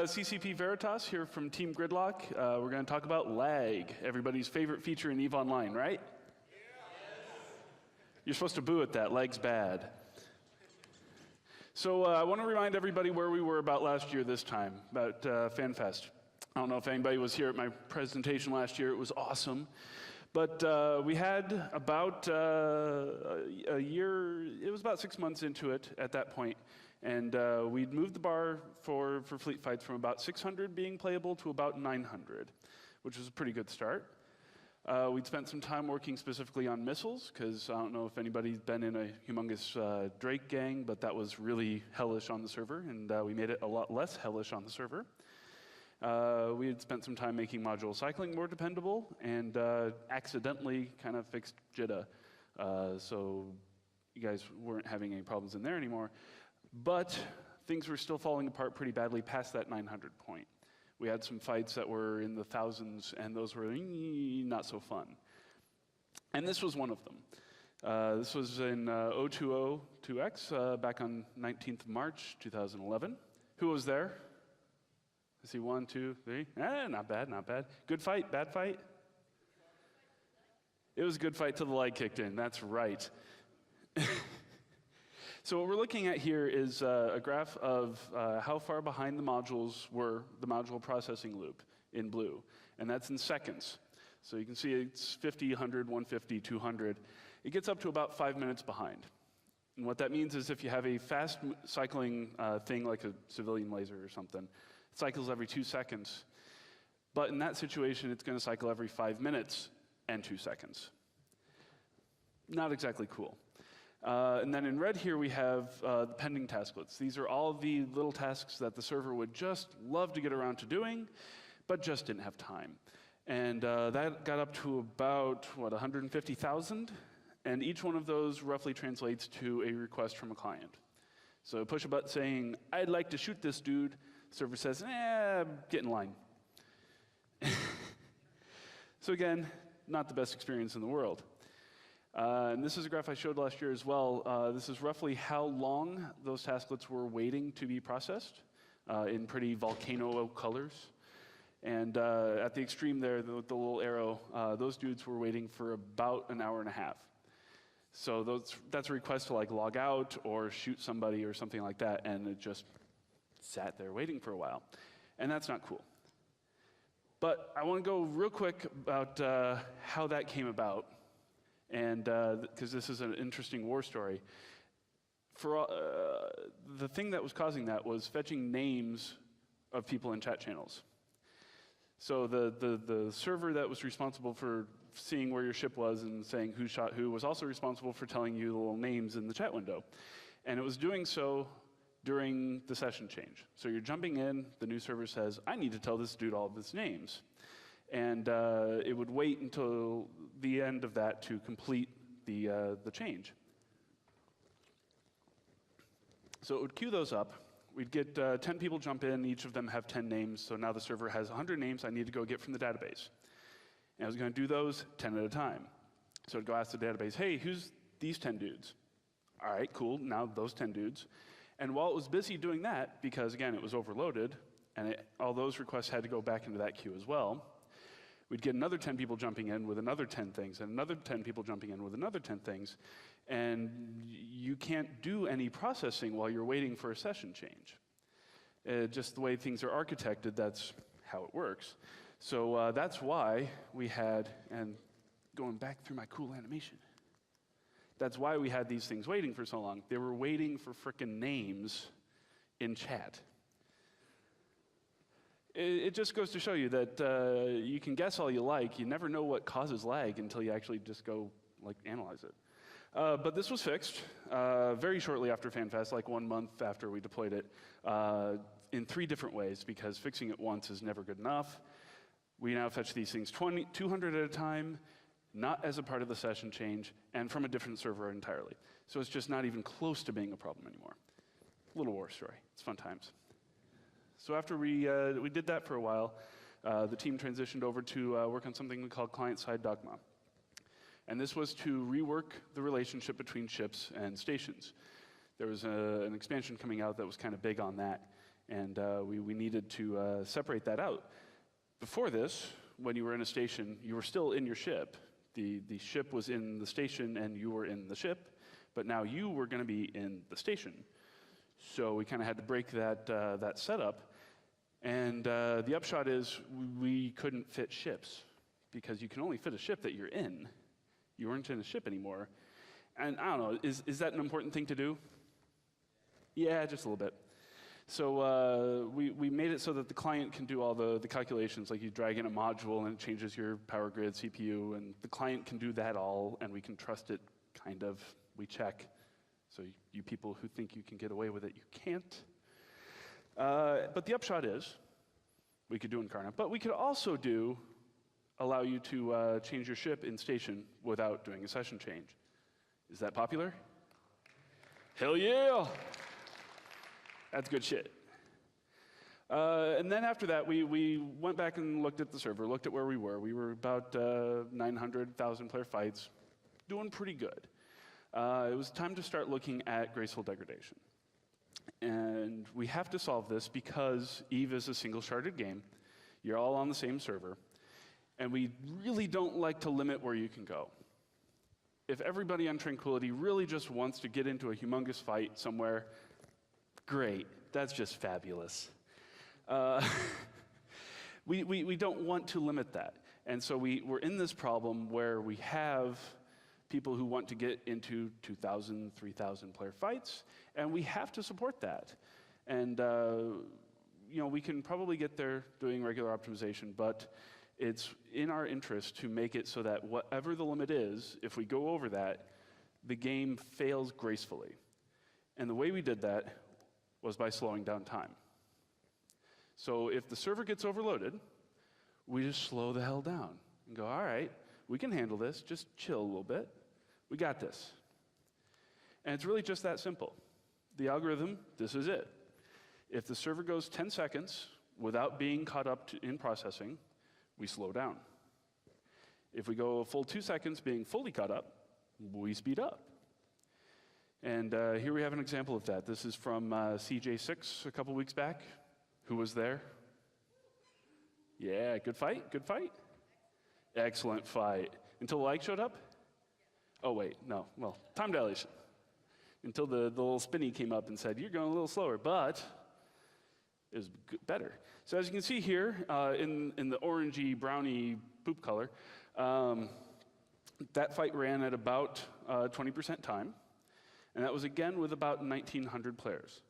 CCP Veritas here from Team Gridlock. We're going to talk about lag, everybody's favorite feature in EVE Online, right? Yes. You're supposed to boo at that. Lag's bad. So I want to remind everybody where we were about last year this time, about FanFest. I don't know if anybody was here at my presentation last year. It was awesome. But we had about a year, it was about 6 months into it at that point. And we'd moved the bar for fleet fights from about 600 being playable to about 900, which was a pretty good start. We'd spent some time working specifically on missiles, because I don't know if anybody's been in a humongous Drake gang, but that was really hellish on the server, and we made it a lot less hellish on the server. We had spent some time making module cycling more dependable, and accidentally kind of fixed JITA, so you guys weren't having any problems in there anymore. But things were still falling apart pretty badly past that 900 point. We had some fights that were in the thousands, and those were not so fun. And this was one of them. This was in 0202X back on 19th of March, 2011. Who was there? I see 1, 2, 3. Not bad, not bad. Good fight, bad fight? It was a good fight till the light kicked in, that's right. So what we're looking at here is a graph of how far behind the modules were, the module processing loop in blue, and that's in seconds. So you can see it's 50, 100, 150, 200. It gets up to about 5 minutes behind. And what that means is if you have a fast cycling thing like a civilian laser or something, it cycles every 2 seconds. But in that situation, it's going to cycle every 5 minutes and 2 seconds. Not exactly cool. And then in red here we have the pending tasklets. These are all the little tasks that the server would just love to get around to doing, but just didn't have time. And that got up to about, what, 150,000? And each one of those roughly translates to a request from a client. So push a button saying, I'd like to shoot this dude. The server says, get in line. So again, not the best experience in the world. And this is a graph I showed last year as well. This is roughly how long those tasklets were waiting to be processed in pretty volcano colors. And at the extreme there, the little arrow, those dudes were waiting for about an hour and a half. So that's a request to like log out or shoot somebody or something like that, and it just sat there waiting for a while. And that's not cool. But I want to go real quick about how that came about. And because this is an interesting war story. The thing that was causing that was fetching names of people in chat channels. So the server that was responsible for seeing where your ship was and saying who shot who was also responsible for telling you the little names in the chat window. And it was doing so during the session change. So you're jumping in, the new server says, I need to tell this dude all of his names. And it would wait until the end of that to complete the change. So it would queue those up. We'd get 10 people jump in, each of them have 10 names, so now the server has 100 names I need to go get from the database. And I was going to do those 10 at a time. So I'd go ask the database, hey, who's these 10 dudes? All right, cool, now those 10 dudes. And while it was busy doing that, because again, it was overloaded, and all those requests had to go back into that queue as well, we'd get another 10 people jumping in with another 10 things, and another 10 people jumping in with another 10 things, and you can't do any processing while you're waiting for a session change. Just the way things are architected, that's how it works. So that's why we had, and going back through my cool animation, that's why we had these things waiting for so long. They were waiting for frickin' names in chat. It just goes to show you that you can guess all you like. You never know what causes lag until you actually just go analyze it. But this was fixed very shortly after FanFest, like 1 month after we deployed it, in 3 different ways, because fixing it once is never good enough. We now fetch these things 200 at a time, not as a part of the session change, and from a different server entirely. So it's just not even close to being a problem anymore. Little war story. It's fun times. So after we did that for a while, the team transitioned over to work on something we called client-side Dogma. And this was to rework the relationship between ships and stations. There was an expansion coming out that was kind of big on that. And we needed to separate that out. Before this, when you were in a station, you were still in your ship. The ship was in the station and you were in the ship, but now you were going to be in the station. So we kind of had to break that setup. And the upshot is we couldn't fit ships because you can only fit a ship that you're in. You weren't in a ship anymore. And I don't know, is that an important thing to do? Yeah, just a little bit. So we made it so that the client can do all the calculations, like you drag in a module and it changes your power grid, CPU, and the client can do that all, and we can trust it, kind of. We check. So you people who think you can get away with it, you can't. But the upshot is, we could do Incarnate, but we could also allow you to change your ship in station without doing a session change. Is that popular? Hell yeah! That's good shit. And then after that, we went back and looked at the server, looked at where we were. We were about 900,000 player fights, doing pretty good. It was time to start looking at graceful degradation. And we have to solve this because EVE is a single-sharded game. You're all on the same server. And we really don't like to limit where you can go. If everybody on Tranquility really just wants to get into a humongous fight somewhere, great. That's just fabulous. We don't want to limit that. And so we're in this problem where we have people who want to get into 2,000, 3,000 player fights, and we have to support that. And we can probably get there doing regular optimization, but it's in our interest to make it so that whatever the limit is, if we go over that, the game fails gracefully. And the way we did that was by slowing down time. So if the server gets overloaded, we just slow the hell down and go, all right, we can handle this, just chill a little bit. We got this. And it's really just that simple. The algorithm, this is it. If the server goes 10 seconds without being caught up in processing, we slow down. If we go a full 2 seconds being fully caught up, we speed up. And here we have an example of that. This is from CJ6 a couple weeks back. Who was there? Yeah, good fight, good fight. Excellent fight. Until the like showed up? Oh, wait, no, well, time dilation. Until the little spinny came up and said, you're going a little slower, but it was better. So as you can see here, in the orangey, browny poop color, that fight ran at about 20% time. And that was, again, with about 1,900 players.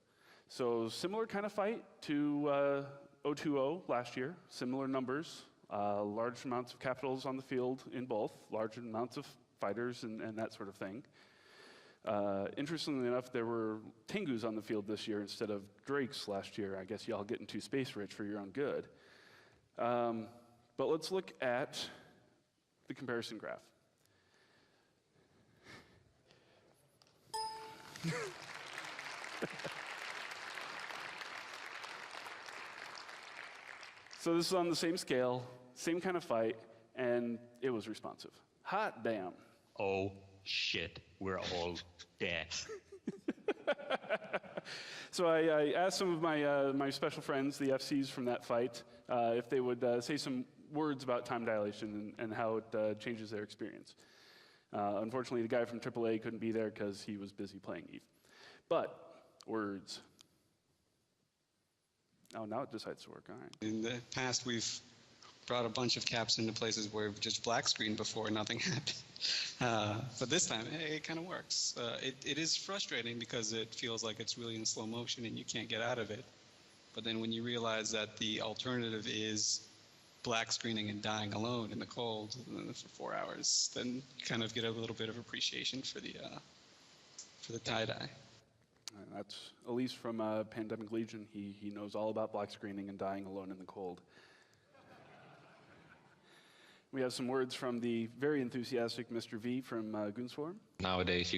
So similar kind of fight to 020 last year, similar numbers, large amounts of capitals on the field in both, large amounts of fighters and that sort of thing. Interestingly enough, there were Tengus on the field this year instead of Drakes last year. I guess y'all getting too space rich for your own good. But let's look at the comparison graph. So this is on the same scale, same kind of fight, and it was responsive. Hot damn. Oh, shit, we're all dead. So I asked some of my special friends, the FCs from that fight, if they would say some words about time dilation and how it changes their experience. Unfortunately, the guy from AAA couldn't be there because he was busy playing EVE. But, words. Oh, now it decides to work, all right. In the past, we've brought a bunch of caps into places where we've just black screened before nothing happened. But this time, it kind of works. It is frustrating because it feels like it's really in slow motion and you can't get out of it. But then when you realize that the alternative is black screening and dying alone in the cold for 4 hours, then you kind of get a little bit of appreciation for the tie-dye. That's Elise from Pandemic Legion. He knows all about black screening and dying alone in the cold. We have some words from the very enthusiastic Mr. V from Goonswarm. Nowadays,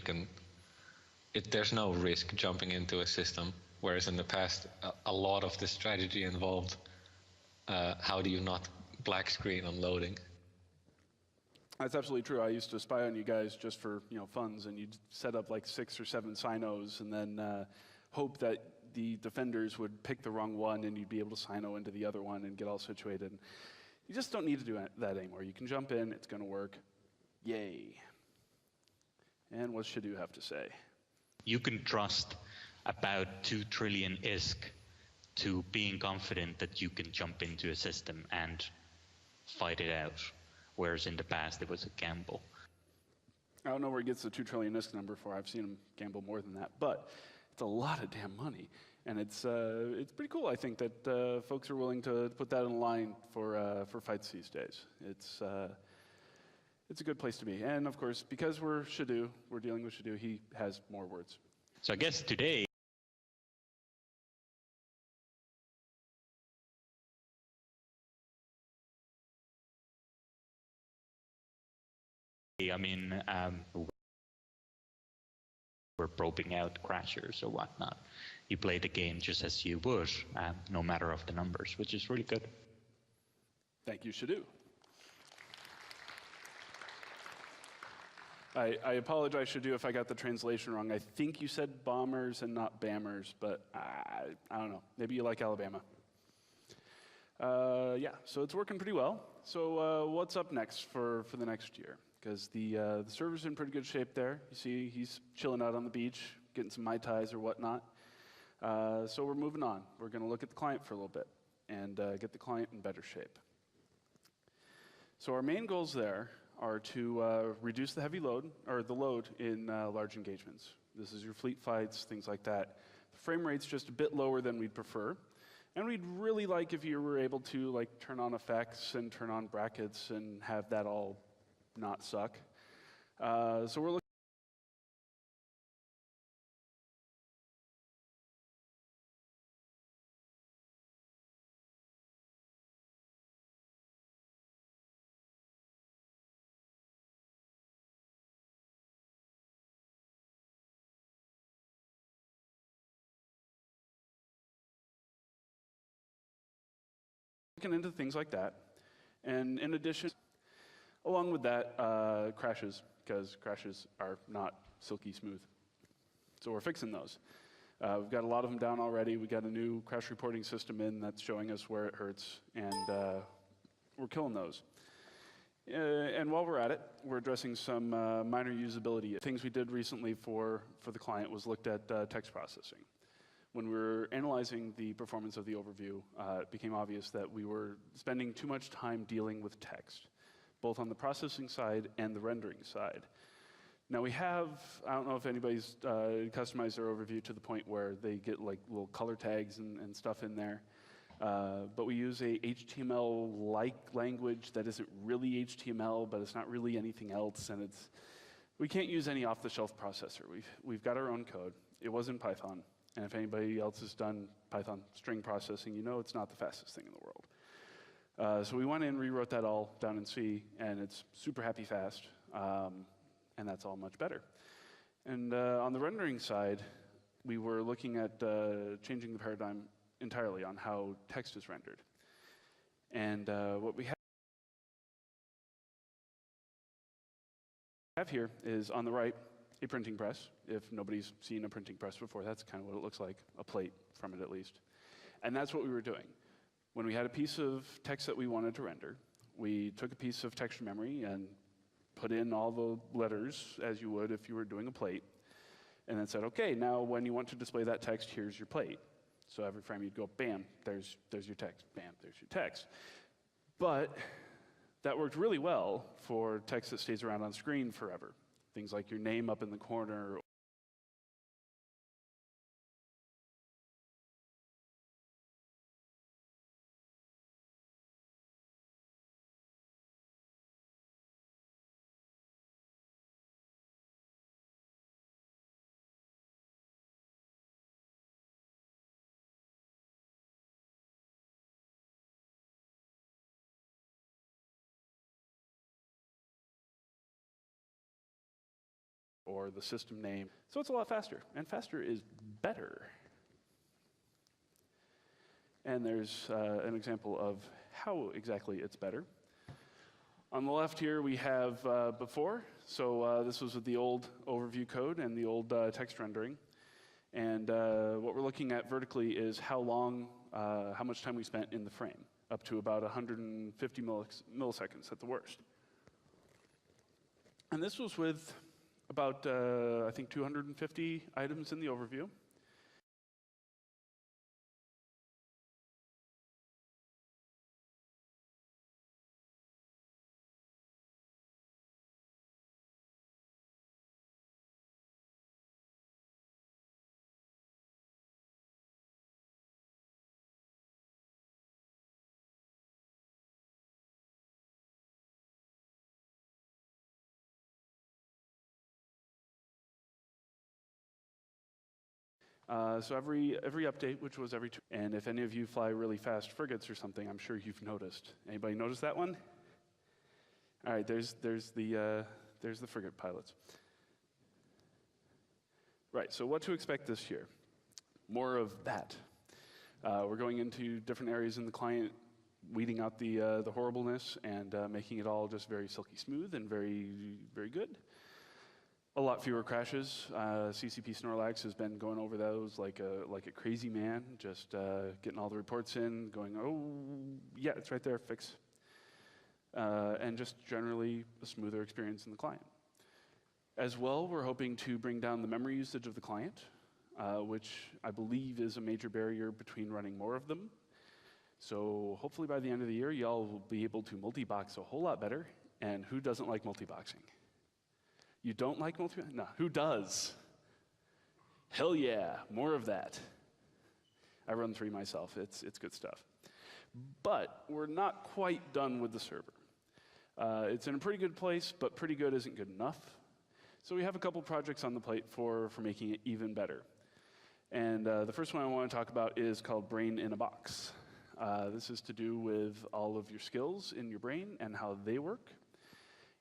there's no risk jumping into a system, whereas in the past, a lot of the strategy involved how do you not black screen on loading. That's absolutely true. I used to spy on you guys just for funds, and you'd set up like 6 or 7 sinos and then hope that the defenders would pick the wrong one and you'd be able to sino into the other one and get all situated. You just don't need to do that anymore. You can jump in, it's going to work. Yay. And what should you have to say? You can trust about 2 trillion ISK to being confident that you can jump into a system and fight it out, whereas in the past it was a gamble. I don't know where he gets the 2 trillion ISK number for. I've seen him gamble more than that, but it's a lot of damn money. And it's pretty cool, I think, that folks are willing to put that in line for fights these days. It's a good place to be. And of course, because we're dealing with Shadoo, he has more words. So I guess today, I mean, we're probing out crashers or whatnot. You play the game just as you would, no matter of the numbers, which is really good. Thank you, Shadoo. I apologize, Shadoo, if I got the translation wrong. I think you said bombers and not bammers, but I don't know. Maybe you like Alabama. Yeah, so it's working pretty well. So what's up next for the next year? Because the server's in pretty good shape there. You see he's chilling out on the beach, getting some Mai Tais or whatnot. So we're moving on. We're going to look at the client for a little bit and get the client in better shape. So our main goals there are to reduce the heavy load, or the load in large engagements. This is your fleet fights, things like that. The frame rate's just a bit lower than we'd prefer. And we'd really like if you were able to like turn on effects and turn on brackets and have that all not suck. So we're looking into things like that. And in addition, along with that, crashes, because crashes are not silky smooth. So we're fixing those. We've got a lot of them down already. We got a new crash reporting system in that's showing us where it hurts, and we're killing those. And while we're at it, we're addressing some minor usability. Things we did recently for the client was looked at text processing. When we were analyzing the performance of the overview, it became obvious that we were spending too much time dealing with text, both on the processing side and the rendering side. Now we have, I don't know if anybody's customized their overview to the point where they get like little color tags and stuff in there, but we use a HTML-like language that isn't really HTML, but it's not really anything else, and we can't use any off-the-shelf processor. We've got our own code. It was in Python. And if anybody else has done Python string processing, you know it's not the fastest thing in the world. So we went in and rewrote that all down in C, and it's super happy fast, and that's all much better. And on the rendering side, we were looking at changing the paradigm entirely on how text is rendered. And what we have here is on the right, a printing press. If nobody's seen a printing press before, that's kind of what it looks like, a plate from it at least. And that's what we were doing. When we had a piece of text that we wanted to render, we took a piece of texture memory and put in all the letters as you would if you were doing a plate, and then said, okay, now when you want to display that text, here's your plate. So every frame you'd go, bam, there's your text, bam, there's your text. But that worked really well for text that stays around on screen forever. Things like your name up in the corner. Or the system name. So it's a lot faster, and faster is better. And there's an example of how exactly it's better. On the left here we have before. So this was with the old overview code and the old text rendering. And what we're looking at vertically is how much time we spent in the frame, up to about 150 milliseconds at the worst. And this was with about, I think, 250 items in the overview. So every update, which was every two, and if any of you fly really fast frigates or something, I'm sure you've noticed. Anybody notice that one? All right, there's the frigate pilots. Right, so what to expect this year? More of that. We're going into different areas in the client, weeding out the horribleness and making it all just very silky smooth and very, very good. A lot fewer crashes. CCP Snorlax has been going over those like a crazy man, just getting all the reports in, going, oh, yeah, it's right there, fix. And just generally a smoother experience in the client. As well, we're hoping to bring down the memory usage of the client, which I believe is a major barrier between running more of them. So hopefully by the end of the year, y'all will be able to multi-box a whole lot better. And who doesn't like multi-boxing? You don't like multi-boxing? No, who does? Hell yeah, more of that. I run 3 myself, it's good stuff. But we're not quite done with the server. It's in a pretty good place, but pretty good isn't good enough. So we have a couple projects on the plate for making it even better. And the first one I want to talk about is called Brain in a Box. This is to do with all of your skills in your brain and how they work.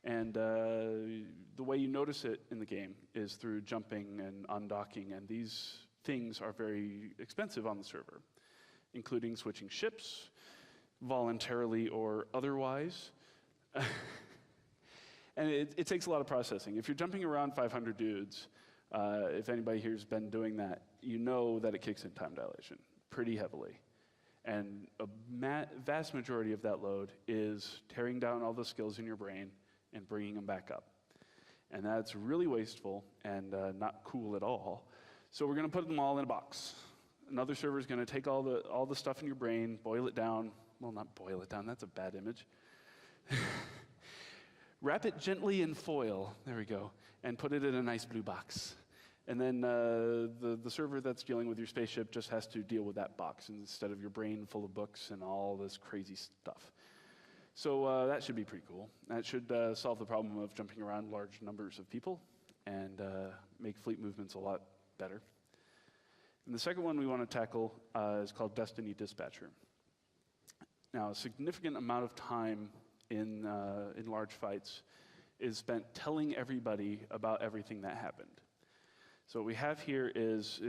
And the way you notice it in the game is through jumping and undocking, and these things are very expensive on the server, including switching ships, voluntarily or otherwise. And it takes a lot of processing. If you're jumping around 500 dudes, if anybody here's been doing that, you know that it kicks in time dilation pretty heavily. And a vast majority of that load is tearing down all the skills in your brain and bringing them back up. And that's really wasteful and not cool at all. So we're going to put them all in a box. Another server is going to take all the stuff in your brain, boil it down. Well, not boil it down, that's a bad image. Wrap it gently in foil, there we go, and put it in a nice blue box. And then the server that's dealing with your spaceship just has to deal with that box instead of your brain full of books and all this crazy stuff. So that should be pretty cool. That should solve the problem of jumping around large numbers of people and make fleet movements a lot better. And the second one we want to tackle is called Destiny Dispatcher. Now, a significant amount of time in large fights is spent telling everybody about everything that happened. So what we have here is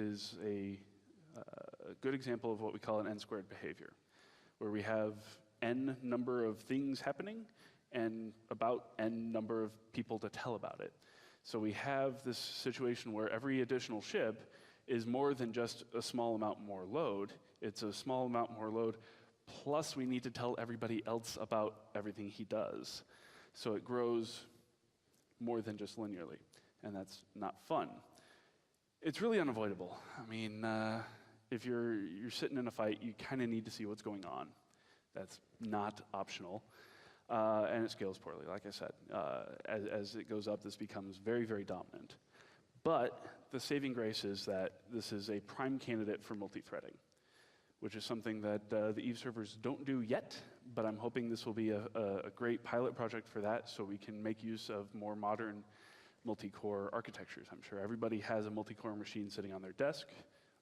a good example of what we call an n-squared behavior, where we have n number of things happening and about n number of people to tell about it. So we have this situation where every additional ship is more than just a small amount more load. It's a small amount more load, plus we need to tell everybody else about everything he does. So it grows more than just linearly, and that's not fun. It's really unavoidable. I mean, if you're sitting in a fight, you kind of need to see what's going on. That's not optional. And it scales poorly, like I said. As it goes up, this becomes very, very dominant. But the saving grace is that this is a prime candidate for multi-threading, which is something that the Eve servers don't do yet, but I'm hoping this will be a great pilot project for that so we can make use of more modern multi-core architectures. I'm sure everybody has a multi-core machine sitting on their desk.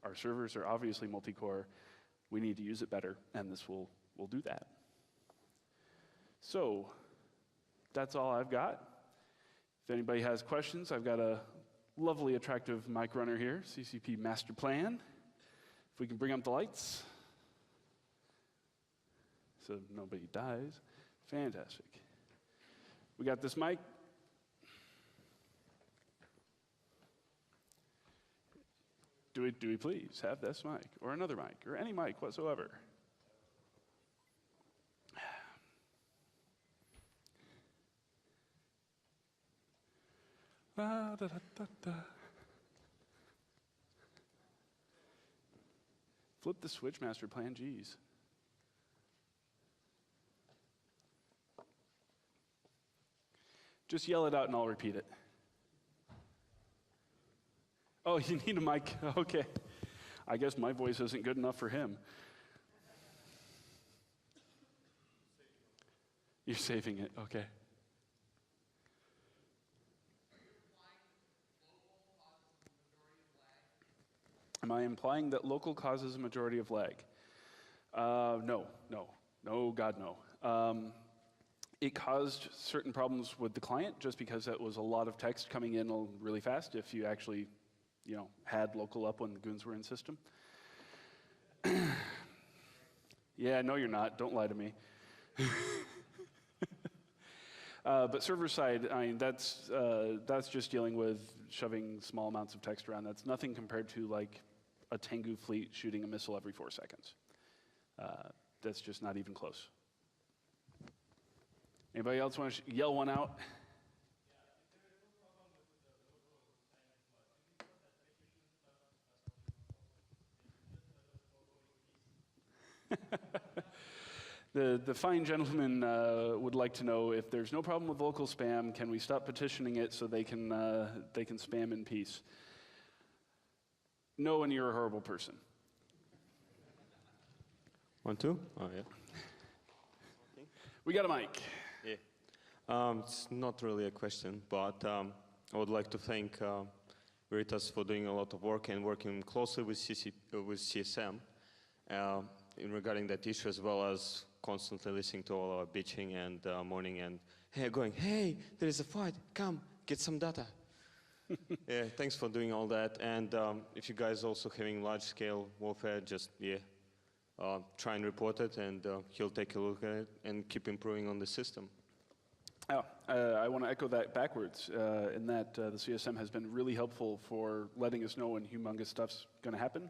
Our servers are obviously multi-core. We need to use it better, and this will do that. So that's all I've got. If anybody has questions, I've got a lovely, attractive mic runner here, CCP master plan. If we can bring up the lights so nobody dies. Fantastic. We got this mic. do we please have this mic or another mic or any mic whatsoever? Da, da, da, da, da. Flip the switch, master plan, geez. Just yell it out and I'll repeat it. Oh, you need a mic? Okay. I guess my voice isn't good enough for him. You're saving it, okay. Am I implying that local causes a majority of lag? No, God, no. It caused certain problems with the client just because that was a lot of text coming in really fast if you actually, had local up when the goons were in system. Yeah, no, you're not. Don't lie to me. But server side, I mean, that's just dealing with shoving small amounts of text around. That's nothing compared to like a Tengu fleet shooting a missile every 4 seconds. That's just not even close. Anybody else want to yell one out? The fine gentleman would like to know if there's no problem with local spam, can we stop petitioning it so they can spam in peace? No, and you're a horrible person. 1, 2? Oh, yeah. We got a mic. Yeah. It's not really a question, but I would like to thank Veritas for doing a lot of work and working closely with CSM in regarding that issue, as well as constantly listening to all our bitching and mourning and going, hey, there is a fight, come, get some data. Yeah, thanks for doing all that. And if you guys also having large-scale warfare, just, try and report it, and he'll take a look at it and keep improving on the system. Oh, I want to echo that backwards, in that the CSM has been really helpful for letting us know when humongous stuff's going to happen.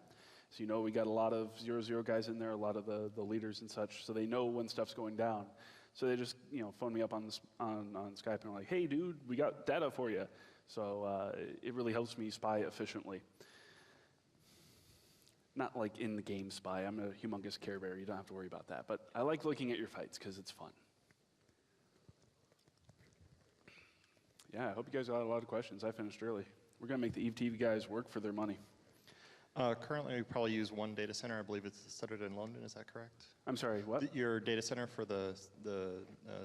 So we got a lot of 0-0 guys in there, a lot of the leaders and such, so they know when stuff's going down. So they just phone me up on Skype and are like, hey, dude, we got data for you. So it really helps me spy efficiently. Not like in the game spy. I'm a humongous Care Bear. You don't have to worry about that. But I like looking at your fights because it's fun. Yeah, I hope you guys got a lot of questions. I finished early. We're going to make the Eve TV guys work for their money. Currently, we probably use one data center. I believe it's centered in London. Is that correct? I'm sorry, what? Your data center for the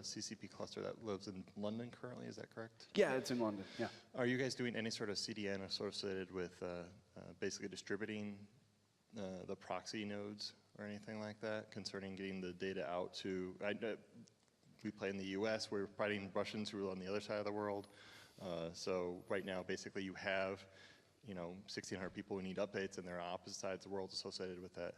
CCP cluster that lives in London currently, is that correct? Yeah, it's in London, yeah. Are you guys doing any sort of CDN associated with basically distributing the proxy nodes or anything like that concerning getting the data out to, we play in the US, we're fighting Russians who are on the other side of the world. So right now, basically you have 1,600 people who need updates, and there are opposite sides of the world associated with that.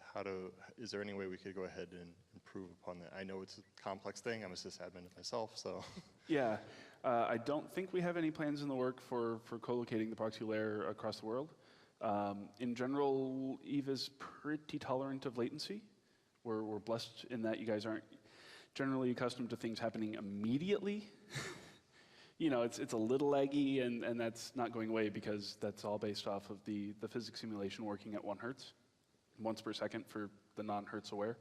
Is there any way we could go ahead and improve upon that? I know it's a complex thing. I'm a sysadmin myself, so. Yeah, I don't think we have any plans in the work for co-locating the proxy layer across the world. In general, Eve is pretty tolerant of latency. We're blessed in that you guys aren't generally accustomed to things happening immediately. It's a little laggy, and that's not going away because that's all based off of the physics simulation working at 1 hertz, once per second for the non-hertz aware.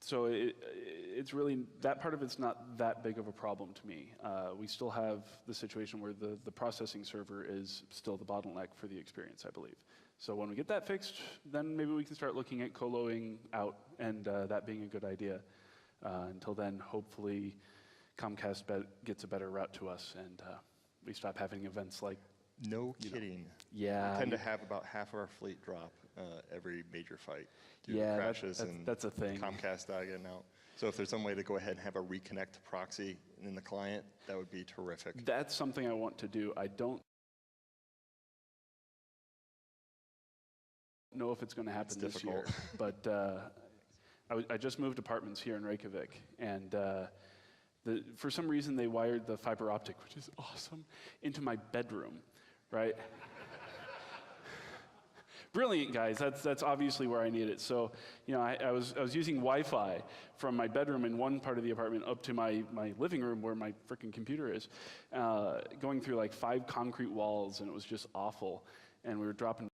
So it's really, that part of it's not that big of a problem to me. We still have the situation where the processing server is still the bottleneck for the experience, I believe. So when we get that fixed, then maybe we can start looking at coloing out, and that being a good idea. Until then, hopefully, Comcast gets a better route to us, and we stop having events like. No kidding. Yeah. We tend to have about half of our fleet drop every major fight due to Yeah, crashes and that's a thing. Comcast getting out. So if there's some way to go ahead and have a reconnect proxy in the client, that would be terrific. That's something I want to do. I don't know if it's going to happen this year, but I just moved apartments here in Reykjavik, and for some reason they wired the fiber optic, which is awesome, into my bedroom, right? Brilliant, guys. That's obviously where I need it. So, I was using Wi-Fi from my bedroom in one part of the apartment up to my living room where my freaking computer is, going through like 5 concrete walls, and it was just awful. And we were dropping.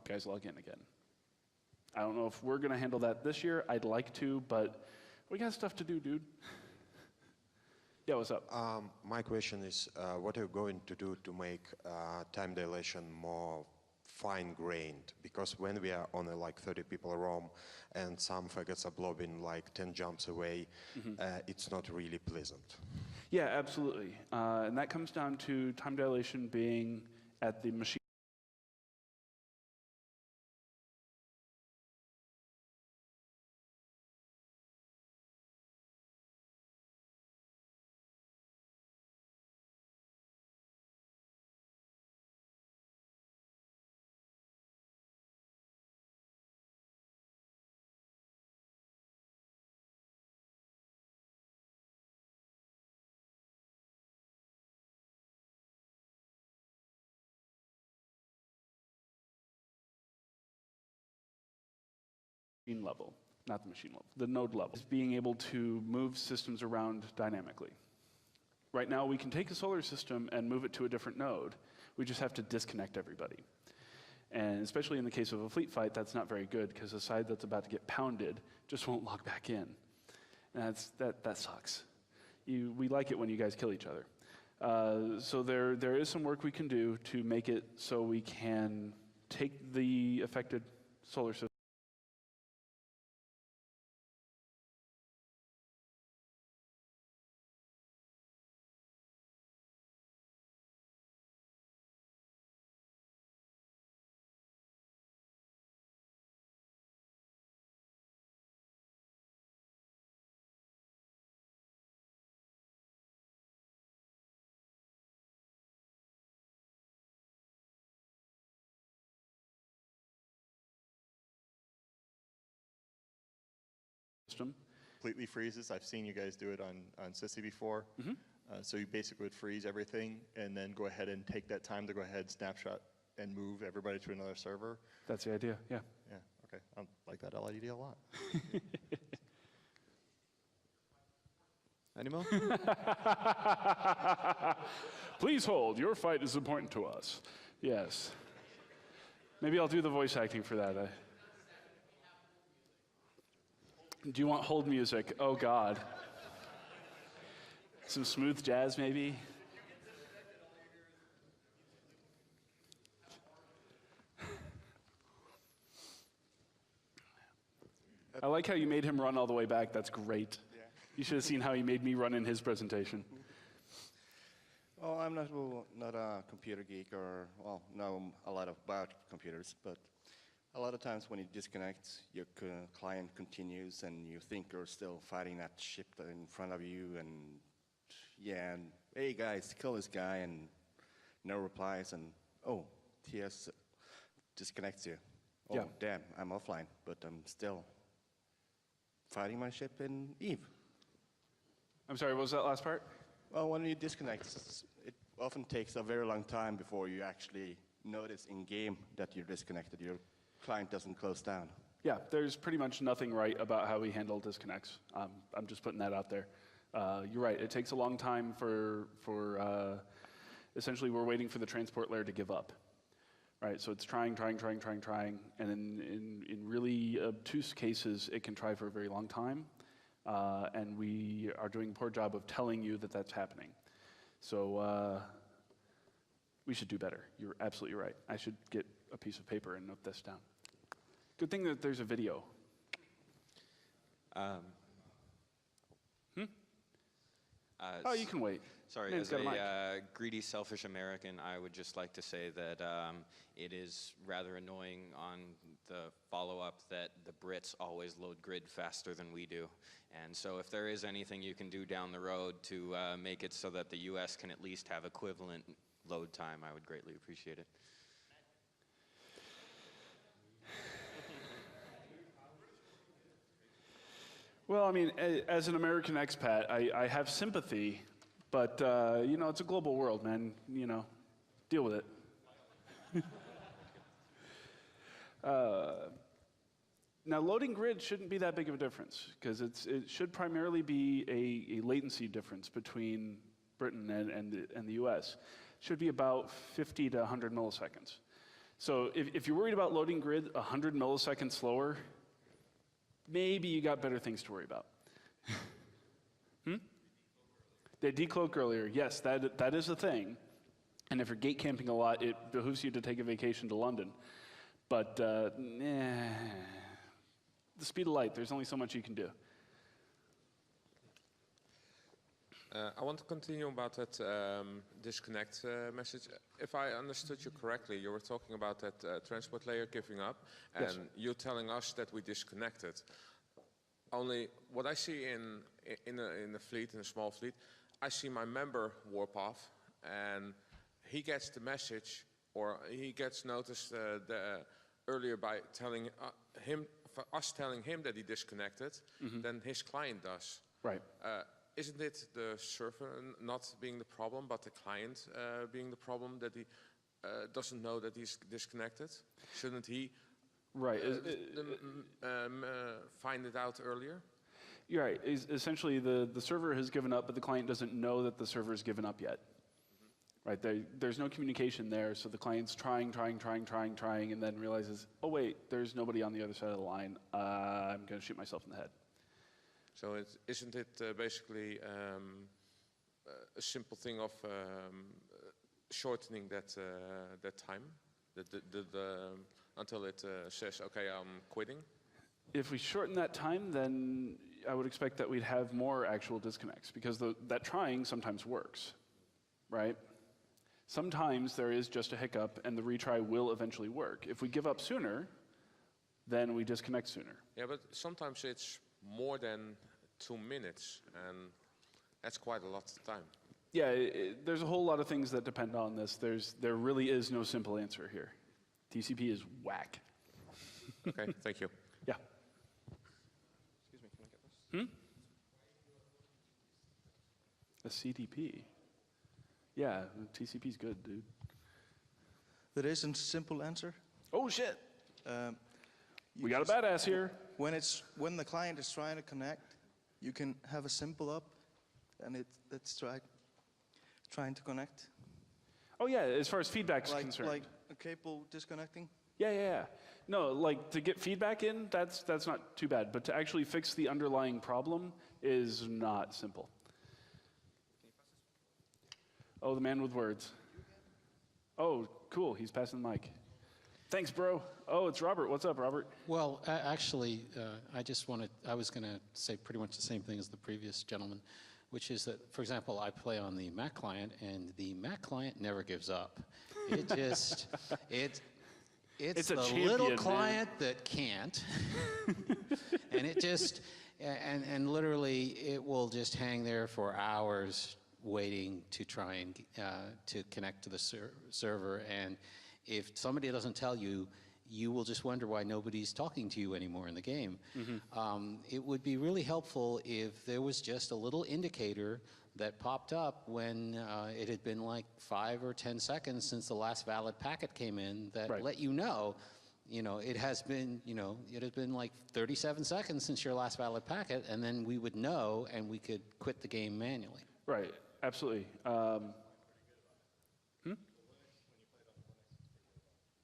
Guys log in again. I don't know if we're going to handle that this year. I'd like to, but we got stuff to do, dude. Yeah, what's up? My question is, what are you going to do to make time dilation more fine-grained? Because when we are on a like 30 people room and some faggots are blobbing like 10 jumps away, it's not really pleasant. Yeah, absolutely. And that comes down to time dilation being at the machine level, not the machine level, the node level, is being able to move systems around dynamically. Right now, we can take a solar system and move it to a different node. We just have to disconnect everybody. And especially in the case of a fleet fight, that's not very good because the side that's about to get pounded just won't log back in. And that sucks. We like it when you guys kill each other. So there is some work we can do to make it so we can take the affected solar system Completely freezes. I've seen you guys do it on Sissy before. So you basically would freeze everything and then go ahead and take that time to go ahead, snapshot, and move everybody to another server. That's the idea, yeah. Yeah, okay. I like that LED a lot. Any more? Please hold. Your fight is important to us. Yes. Maybe I'll do the voice acting for that. Do you want hold music? Oh, God. Some smooth jazz, maybe? I like how you made him run all the way back. That's great. Yeah. You should have seen how he made me run in his presentation. Well, I'm not a computer geek or, well, know a lot about computers, but a lot of times when you disconnect, your client continues and you think you're still fighting that ship in front of you and, yeah, and, hey guys, kill this guy, and no replies, and, oh, TS disconnects you. Oh, Yeah. damn, I'm offline, but I'm still fighting my ship in Eve. I'm sorry, what was that last part? Well, when you disconnect, it often takes a very long time before you actually notice in-game that you're disconnected. Your client doesn't close down. Yeah, there's pretty much nothing right about how we handle disconnects. I'm just putting that out there. You're right, it takes a long time for essentially we're waiting for the transport layer to give up. Right, so it's trying, and in really obtuse cases, it can try for a very long time, and we are doing a poor job of telling you that that's happening. So we should do better. You're absolutely right. I should get a piece of paper and note this down. Good thing that there's a video. Oh, you can wait. Sorry, Man's as got a mic. a greedy, selfish American, I would just like to say that it is rather annoying on the follow-up that the Brits always load grid faster than we do. And so if there is anything you can do down the road to make it so that the US can at least have equivalent load time, I would greatly appreciate it. Well, I mean, as an American expat, I have sympathy, but, you know, it's a global world, man. You know, deal with it. Now, loading grid shouldn't be that big of a difference, because it should primarily be a latency difference between Britain and the US. It should be about 50 to 100 milliseconds. So if you're worried about loading grid 100 milliseconds slower, maybe you got better things to worry about. They decloak earlier. Yes, that is a thing. And if you're gate camping a lot, it behooves you to take a vacation to London. But the speed of light, there's only so much you can do. I want to continue about that disconnect message. If I understood you correctly, you were talking about that transport layer giving up, and Yes. you're telling us that we disconnected. Only what I see in a fleet, in a small fleet, I see my member warp off, and he gets the message, or he gets noticed earlier by telling us telling him that he disconnected, than his client does. Right. Isn't it the server not being the problem, but the client being the problem, that he doesn't know that he's disconnected? Shouldn't he Right. find it out earlier? You're right. Essentially, the server has given up, but the client doesn't know that the server has given up yet. Right? There's no communication there, so the client's trying, and then realizes, oh wait, there's nobody on the other side of the line. I'm going to shoot myself in the head. So isn't it basically a simple thing of shortening that time, until it says, okay, I'm quitting? If we shorten that time, then I would expect that we'd have more actual disconnects, because that trying sometimes works, right? Sometimes there is just a hiccup, and the retry will eventually work. If we give up sooner, then we disconnect sooner. Yeah, but sometimes it's more than 2 minutes, and that's quite a lot of time. Yeah, there's a whole lot of things that depend on this. There really is no simple answer here. TCP is whack. Okay, thank you. Yeah. Excuse me, can I get this? A CDP. Yeah, TCP's good, dude. There isn't a simple answer. Oh shit! You We got a just- badass here. When the client is trying to connect, you can have a simple up, and it's trying to connect. Oh yeah, as far as feedback's concerned. Like a cable disconnecting. Yeah. No, like to get feedback in, that's not too bad. But to actually fix the underlying problem is not simple. Oh, the man with words. Oh, cool. He's passing the mic. Thanks, bro. Oh, it's Robert. What's up, Robert? Well, actually, I was going to say pretty much the same thing as the previous gentleman, which is that, for example, I play on the Mac client, and the Mac client never gives up. It just, it's a the champion, little man. client that can't, and it just, and literally, it will just hang there for hours waiting to try and to connect to the server, and if somebody doesn't tell you, you will just wonder why nobody's talking to you anymore in the game. It would be really helpful if there was just a little indicator that popped up when it had been like 5 or 10 seconds since the last valid packet came in that Right. let you know, it has been like 37 seconds since your last valid packet, and then we would know and we could quit the game manually. Right. Absolutely.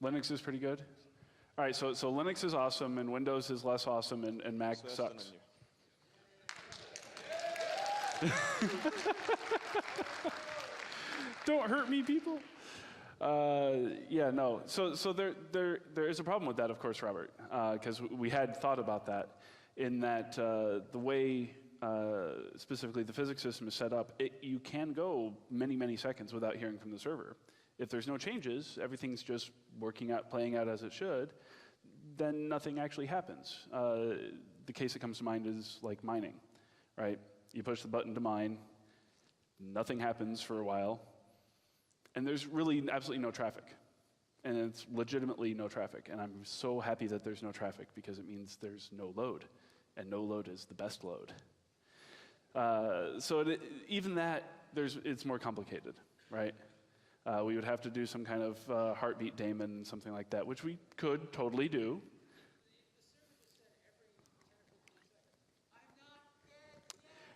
Linux is pretty good. All right, so Linux is awesome, and Windows is less awesome, and Mac So that's the sucks. menu. Don't hurt me, people. Yeah, no. So there is a problem with that, of course, Robert, because we had thought about that, in that the way specifically the physics system is set up, you can go many, many seconds without hearing from the server. If there's no changes, everything's just working out, playing out as it should, then nothing actually happens. The case that comes to mind is like mining, right? You push the button to mine, nothing happens for a while, and there's really absolutely no traffic. And it's legitimately no traffic. And I'm so happy that there's no traffic because it means there's no load. And no load is the best load. Even that, it's more complicated, right? We would have to do some kind of heartbeat daemon, something like that, which we could totally do.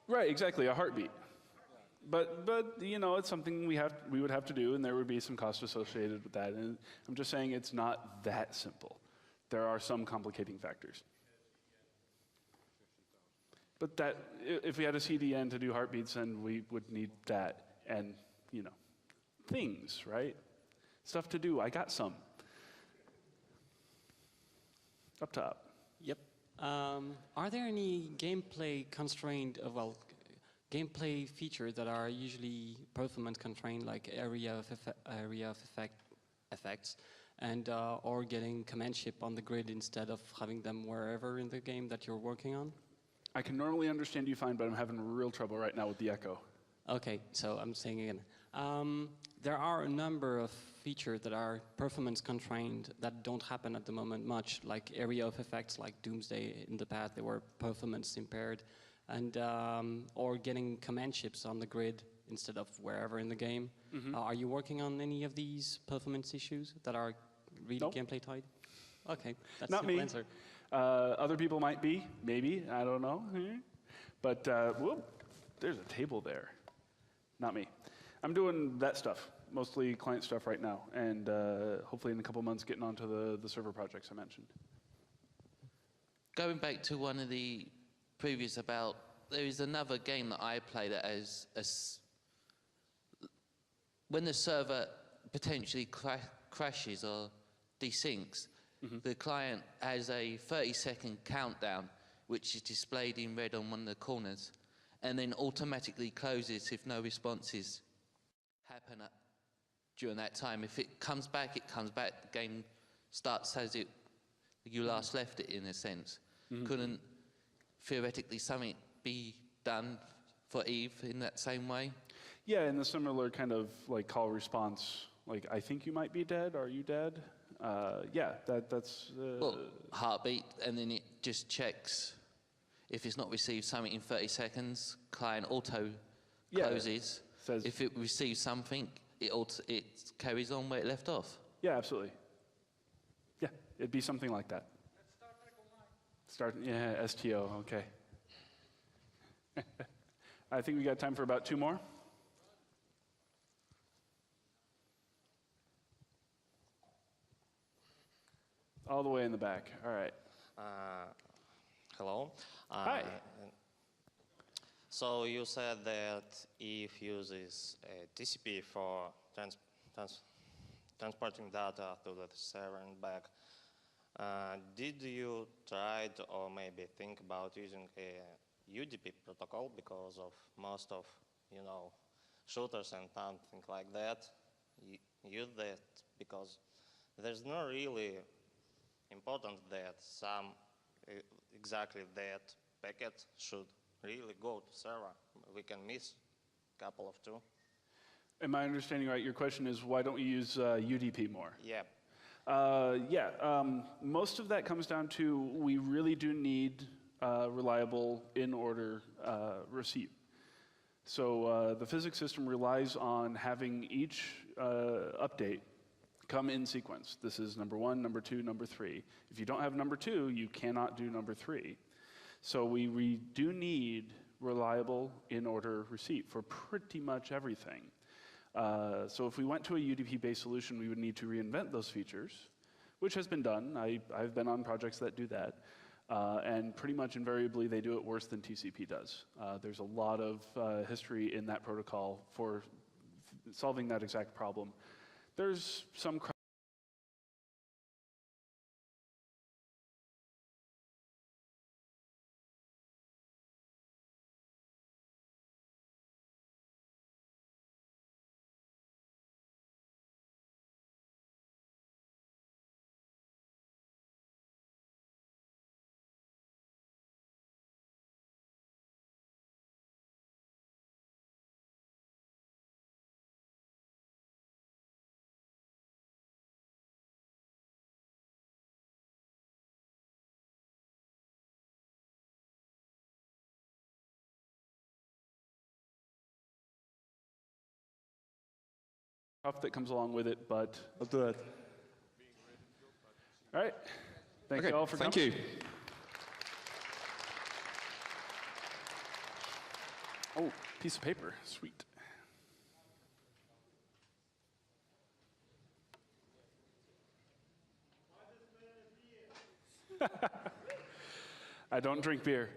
Right, exactly, a heartbeat. But you know, it's something we would have to do, and there would be some cost associated with that. And I'm just saying it's not that simple. There are some complicating factors. But that, if we had a CDN to do heartbeats, then we would need that, and you know, things, right? Stuff to do. I got some. Up top. Yep. Are there any gameplay gameplay features that are usually performance constrained, like area of effects, and or getting command ship on the grid instead of having them wherever in the game that you're working on? I can normally understand you fine, but I'm having real trouble right now with the echo. Okay, so I'm saying again. There are a number of features that are performance constrained that don't happen at the moment much, like area of effects, like Doomsday in the past, they were performance impaired, and or getting command ships on the grid instead of wherever in the game. Mm-hmm. Are you working on any of these performance issues that are really Nope. gameplay tied? Okay, that's Not the simple me. answer. Other people might be, maybe, I don't know. But, whoop, there's a table there. Not me. I'm doing that stuff, mostly client stuff right now, and hopefully in a couple months getting onto the server projects I mentioned. Going back to one of the previous about, there is another game that I play that has when the server potentially crashes or desyncs, the client has a 30-second countdown, which is displayed in red on one of the corners, and then automatically closes if no responses happen during that time. If it comes back, it comes back. The game starts as you last left it, in a sense. Couldn't theoretically something be done for Eve in that same way? Yeah, in the similar kind of like call response, like I think you might be dead. Are you dead? Yeah, that's. Well, heartbeat, and then it just checks if it's not received something in 30 seconds. Client auto closes. Says if it receives something, it carries on where it left off. Yeah, absolutely. Yeah, it'd be something like that. Yeah, STO. Okay. I think we got time for about 2 more. All the way in the back. All right. Hello. Hi. So you said that Eve uses TCP for transporting data to the server and back. Did you try to, or maybe think about using a UDP protocol, because of most of, shooters and something like that use that, because there's not really important that exactly that packet should really go to server. We can miss a couple of two. Am I understanding right? Your question is, why don't we use UDP more? Yeah. Most of that comes down to we really do need reliable in-order receipt. So the physics system relies on having each update come in sequence. This is number 1, number 2, number 3. If you don't have number 2, you cannot do number 3. So we do need reliable in-order receipt for pretty much everything. So if we went to a UDP-based solution, we would need to reinvent those features, which has been done. I've been on projects that do that. And pretty much invariably, they do it worse than TCP does. There's a lot of history in that protocol for solving that exact problem. There's some stuff that comes along with it, but I'll do it. all right. Thank you all for coming. Thank you. Oh, piece of paper. Sweet. I don't drink beer.